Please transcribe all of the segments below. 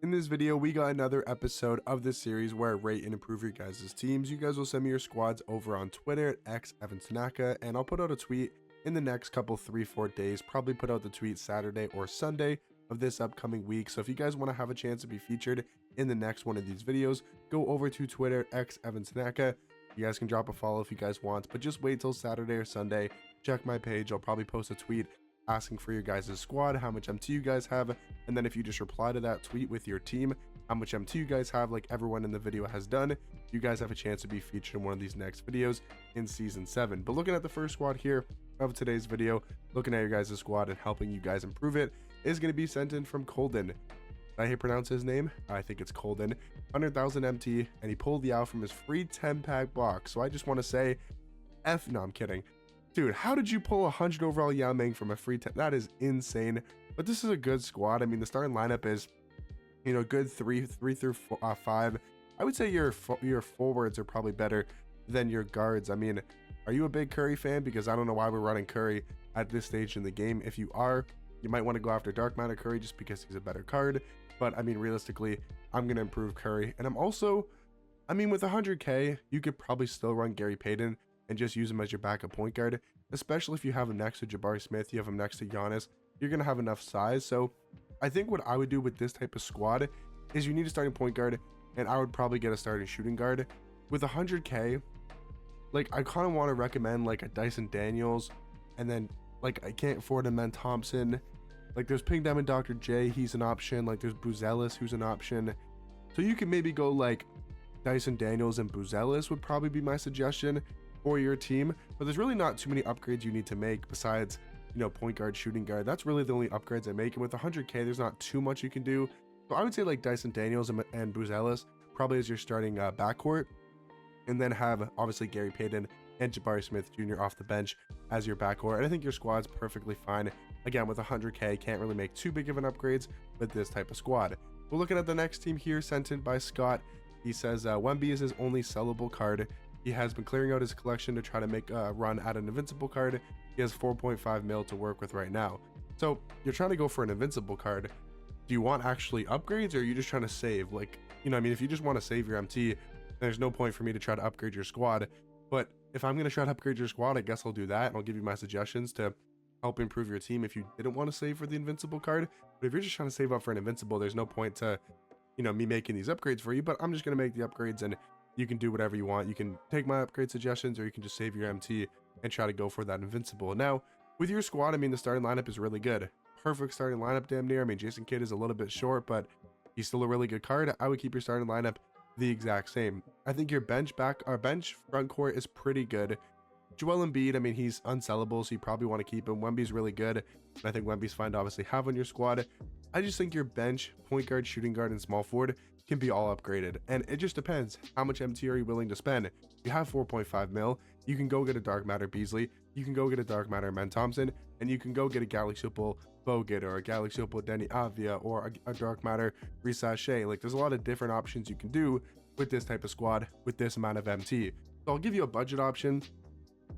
In this video, we got another episode of this series where I rate and improve your guys' teams. You guys will send me your squads over on Twitter at @EvansTanaka, and I'll put out a tweet in the next couple 3-4 days. Probably put out the tweet Saturday or Sunday of this upcoming week. So if you guys want to have a chance to be featured in the next one of these videos, go over to Twitter at @EvansTanaka. You guys can drop a follow if you guys want, but just wait till Saturday or Sunday. Check my page. I'll probably post a tweet asking for your guys' squad, how much MT you guys have, and then if you just reply to that tweet with your team, how much MT you guys have, like everyone in the video has done, you guys have a chance to be featured in one of these next videos in season 7. But looking at the first squad here of today's video, looking at your guys' squad and helping you guys improve it, is going to be sent in from Colden. Did I hear pronounce his name? I think it's Colden. 100,000 MT, and he pulled the out from his free 10-pack box. So I just want to say, no, I'm kidding. Dude, how did you pull 100 overall Yao Ming from a free 10? That is insane. But this is a good squad. I mean, the starting lineup is, good 3 through 5. I would say your forwards are probably better than your guards. I mean, are you a big Curry fan? Because I don't know why we're running Curry at this stage in the game. If you are, you might want to go after Dark Matter Curry just because he's a better card. But I mean, realistically, I'm going to improve Curry. And I'm also, with 100K, you could probably still run Gary Payton and just use him as your backup point guard, especially if you have him next to Jabari Smith, you have him next to Giannis, you're going to have enough size. So I think what I would do with this type of squad is you need a starting point guard, and I would probably get a starting shooting guard. With 100K, like, I kind of want to recommend like a Dyson Daniels, and then like I can't afford a Men Thompson. Like there's Pink Diamond Dr. J, he's an option. Like there's Buzelis, who's an option. So you can maybe go like Dyson Daniels and Buzelis would probably be my suggestion for your team. But there's really not too many upgrades you need to make besides, point guard, shooting guard. That's really the only upgrades I make. And with 100K, there's not too much you can do. So I would say like Dyson Daniels and Buzelis probably as your starting backcourt. And then have obviously Gary Payton and Jabari Smith Jr. off the bench as your backcourt. And I think your squad's perfectly fine. Again, with 100K, can't really make too big of an upgrades with this type of squad. We're looking at the next team here, sent in by Scott. He says Wemby is his only sellable card. He has been clearing out his collection to try to make a run at an invincible card. He has 4.5 mil to work with right now. So you're trying to go for an invincible card. Do you want actually upgrades, or are you just trying to save? Like, if you just want to save your MT, there's no point for me to try to upgrade your squad. But if I'm going to try to upgrade your squad, I guess I'll do that, and I'll give you my suggestions to help improve your team if you didn't want to save for the invincible card. But if you're just trying to save up for an invincible, there's no point to, me making these upgrades for you. But I'm just going to make the upgrades, and you can do whatever you want. You can take my upgrade suggestions, or you can just save your MT and try to go for that invincible. Now, with your squad, the starting lineup is really good. Perfect starting lineup, damn near. Jason Kidd is a little bit short, but he's still a really good card. I would keep your starting lineup the exact same. I think your bench front court is pretty good. Joel Embiid, he's unsellable, so you probably want to keep him. Wemby's really good, and I think Wemby's fine to obviously have on your squad. I just think your bench, point guard, shooting guard, and small forward can be all upgraded, and it just depends. How much MT are you willing to spend? You have 4.5 mil. You can go get a Dark Matter Beasley. You can go get a Dark Matter Men Thompson, and you can go get a Galaxy Opal Bogut, or a Galaxy Opal Denny Avia, or a Dark Matter Risashe. Like, there's a lot of different options you can do with this type of squad with this amount of MT. So I'll give you a budget option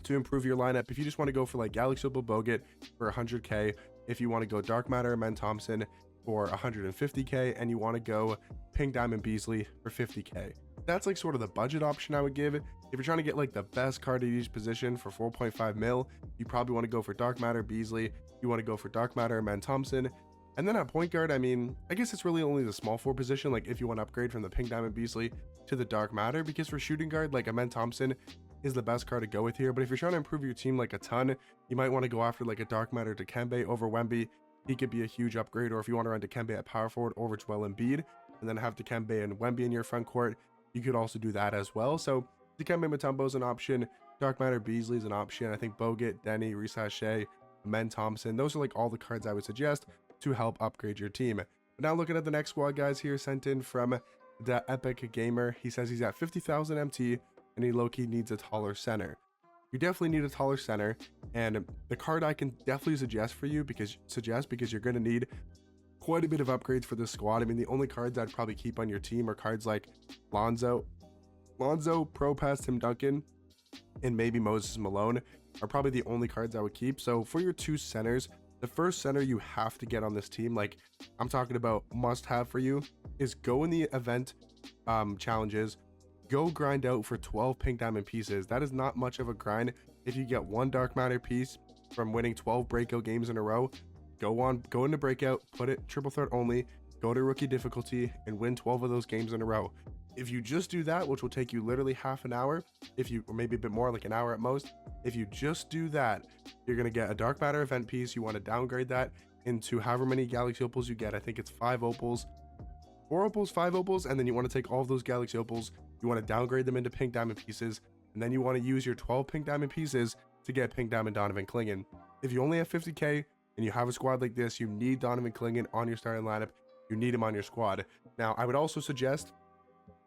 to improve your lineup. If you just want to go for like Galaxy Opal Bogut for 100K, if you want to go Dark Matter Men Thompson for 150K, and you want to go Pink Diamond Beasley for 50K. That's like sort of the budget option I would give. If you're trying to get like the best card at each position for 4.5 mil, you probably want to go for Dark Matter Beasley. You want to go for Dark Matter Men Thompson. And then at point guard, I guess it's really only the small forward position. Like if you want to upgrade from the Pink Diamond Beasley to the Dark Matter, because for shooting guard, like a Men Thompson is the best card to go with here. But if you're trying to improve your team like a ton, you might want to go after like a Dark Matter Dikembe over Wemby. He could be a huge upgrade. Or if you want to run Dikembe at power forward over Joel Embiid, and then have Dikembe and Wemby in your front court, you could also do that as well. So Dikembe Mutombo is an option. Dark Matter Beasley is an option. I think Bogut, Denny, Risashe, Men Thompson, those are like all the cards I would suggest to help upgrade your team. But now looking at the next squad, guys, here sent in from the Epic Gamer. He says he's at 50,000 MT, and he low-key needs a taller center. You definitely need a taller center, and the card I can definitely suggest for you because you're going to need quite a bit of upgrades for this squad. The only cards I'd probably keep on your team are cards like Lonzo, Propass, Tim Duncan, and maybe Moses Malone are probably the only cards I would keep. So for your two centers, the first center you have to get on this team, like I'm talking about must have for you, is go in the event challenges, go grind out for 12 pink diamond pieces. That is not much of a grind. If you get one dark matter piece from winning 12 breakout games in a row, go into breakout, put it triple threat only, go to rookie difficulty, and win 12 of those games in a row. If you just do that, which will take you literally half an hour, or maybe a bit more, like an hour at most, if you just do that, you're going to get a dark matter event piece. You want to downgrade that into however many galaxy opals you get. I think it's 5 opals, 4 opals, 5 opals, and then you want to take all of those galaxy opals, you want to downgrade them into pink diamond pieces, and then you want to use your 12 pink diamond pieces to get pink diamond Donovan Clingan. If you only have 50k and you have a squad like this, you need Donovan Clingan on your starting lineup. You need him on your squad. Now, I would also suggest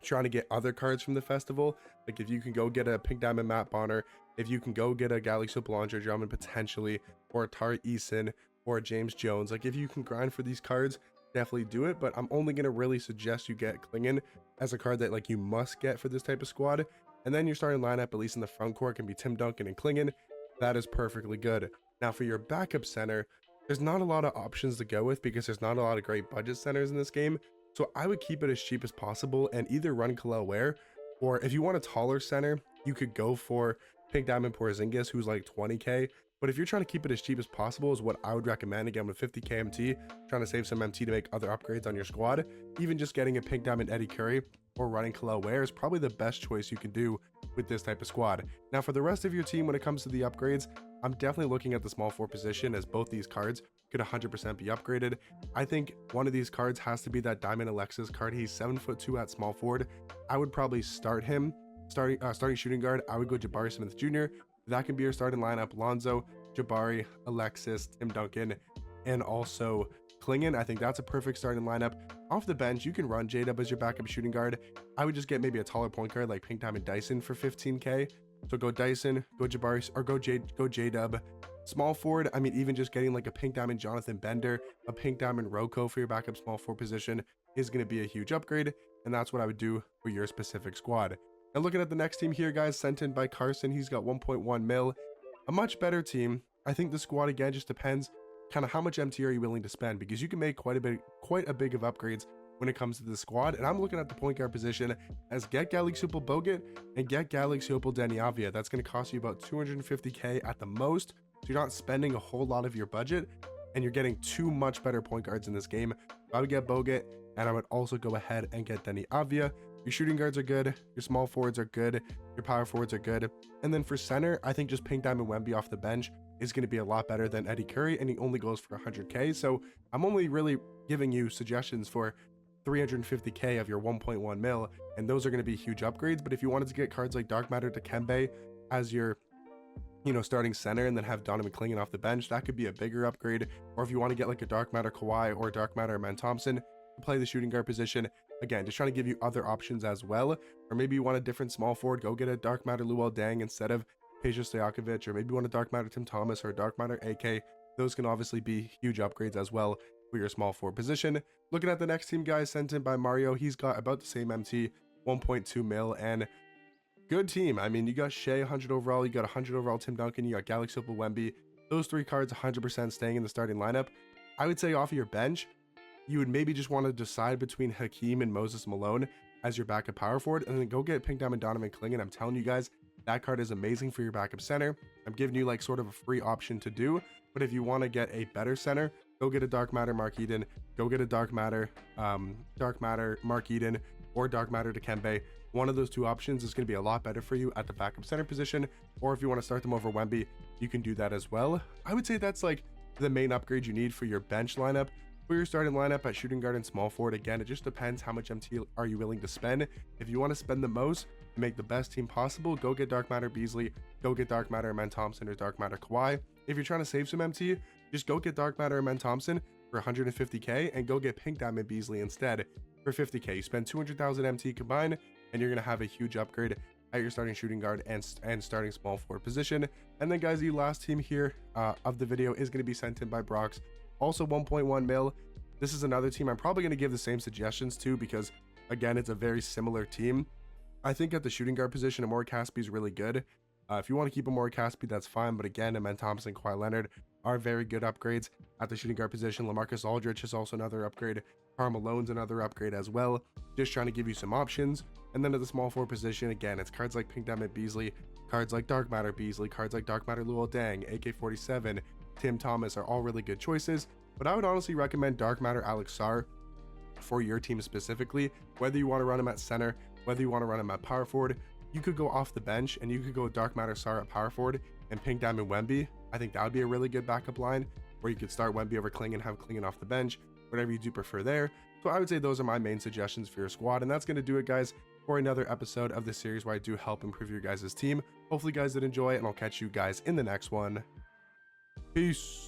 trying to get other cards from the festival. Like if you can go get a pink diamond Matt Bonner, if you can go get a Galaxy Opal Andre Drummond potentially, or a Tari Eason, or a James Jones, like if you can grind for these cards, definitely do it. But I'm only going to really suggest you get Clingan as a card that like you must get for this type of squad. And then your starting lineup, at least in the front court, can be Tim Duncan and Clingan. That is perfectly good. Now for your backup center, there's not a lot of options to go with because there's not a lot of great budget centers in this game. So I would keep it as cheap as possible and either run Kalel Ware, or if you want a taller center, you could go for Pink Diamond Porzingis, who's like 20k. But if you're trying to keep it as cheap as possible is what I would recommend. Again, with 50k MT, trying to save some MT to make other upgrades on your squad, even just getting a Pink Diamond Eddie Curry or running Kalel Ware is probably the best choice you can do with this type of squad. Now for the rest of your team, when it comes to the upgrades, I'm definitely looking at the small forward position, as both these cards could 100% be upgraded. I think one of these cards has to be that Diamond Alexis card. He's 7'2" at small forward. I would probably start him starting shooting guard. I would go Jabari Smith Jr. That can be your starting lineup: Lonzo, Jabari, Alexis, Tim Duncan, and also Clingan. I think that's a perfect starting lineup. Off the bench, you can run J-Dub as your backup shooting guard. I would just get maybe a taller point guard like Pink Diamond Dyson for 15k. So go Dyson, go Jabari, or go J-Dub. Small forward, I mean, even just getting like a Pink Diamond Jonathan Bender, a Pink Diamond Roko for your backup small forward position is going to be a huge upgrade, and that's what I would do for your specific squad. Now looking at the next team here, guys, sent in by Carson. He's got 1.1 mil, a much better team. I think the squad, again, just depends kind of how much MT are you willing to spend, because you can make quite a big of upgrades when it comes to the squad. And I'm looking at the point guard position as get Galaxy Opal Bogut and get Galaxy Opal Deni Avdija. That's going to cost you about 250k at the most. So you're not spending a whole lot of your budget, and you're getting two much better point guards in this game. I would get Bogut, and I would also go ahead and get Deni Avdija. Your shooting guards are good, your small forwards are good, your power forwards are good. And then for center, I think just Pink Diamond Wemby off the bench is going to be a lot better than Eddie Curry, and he only goes for 100k. So I'm only really giving you suggestions for 350k of your 1.1 mil, and those are going to be huge upgrades. But if you wanted to get cards like Dark Matter Dikembe as your starting center, and then have Donovan Clingan off the bench, that could be a bigger upgrade. Or if you want to get like a Dark Matter Kawhi or Dark Matter Man Thompson to play the shooting guard position, again, just trying to give you other options as well. Or maybe you want a different small forward, go get a Dark Matter Luol Deng instead of Peja Stojakovic, or maybe you want a Dark Matter Tim Thomas or a Dark Matter AK. Those can obviously be huge upgrades as well for your small forward position. Looking at the next team, guys, sent in by Mario, he's got about the same MT, 1.2 mil, and good team. I mean, you got Shea 100 overall, you got 100 overall Tim Duncan, you got Galaxy Opal Wemby. Those three cards 100% staying in the starting lineup. I would say off of your bench, you would maybe just want to decide between Hakeem and Moses Malone as your backup power forward, and then go get Pink Diamond Donovan Clingan. I'm telling you guys, that card is amazing for your backup center. I'm giving you like sort of a free option to do, but if you want to get a better center, go get a Dark Matter Mark Eden, go get a Dark Matter Mark Eden, or Dark Matter Dikembe. One of those two options is going to be a lot better for you at the backup center position. Or if you want to start them over Wemby, you can do that as well. I would say that's like the main upgrade you need for your bench lineup. For your starting lineup at shooting guard and small forward, again, it just depends how much MT are you willing to spend. If you want to spend the most to make the best team possible, go get Dark Matter Beasley, go get Dark Matter Man Thompson, or Dark Matter Kawhi. If you're trying to save some MT, just go get Dark Matter Man Thompson for 150k and go get Pink Diamond Beasley instead for 50k. You spend 200,000 MT combined, and you're going to have a huge upgrade at your starting shooting guard and starting small forward position. And then, guys, the last team here of the video is going to be sent in by Brox, also 1.1 mil. This is another team I'm probably going to give the same suggestions to, because again, it's a very similar team. I think at the shooting guard position, Amore Caspi is really good. If you want to keep Amore Caspi, that's fine, but again, Amen Thompson, Kawhi Leonard are very good upgrades at the shooting guard position. LaMarcus Aldridge is also another upgrade Karl Malone's another upgrade as well, just trying to give you some options. And then at the small forward position, again, it's cards like Pink Diamond Beasley, cards like Dark Matter Beasley, cards like Dark Matter Luol Deng, AK-47, Tim Thomas are all really good choices. But I would honestly recommend Dark Matter Alex Sarr for your team specifically, whether you want to run him at center, whether you want to run him at power forward. You could go off the bench and you could go Dark Matter Sarr at power forward and Pink Diamond Wemby. I think that would be a really good backup line, where you could start Wemby over Kling and have Kling off the bench, whatever you do prefer there. So I would say those are my main suggestions for your squad, and that's going to do it, guys, for another episode of this series where I do help improve your guys' team. Hopefully you guys did enjoy, and I'll catch you guys in the next one. Peace.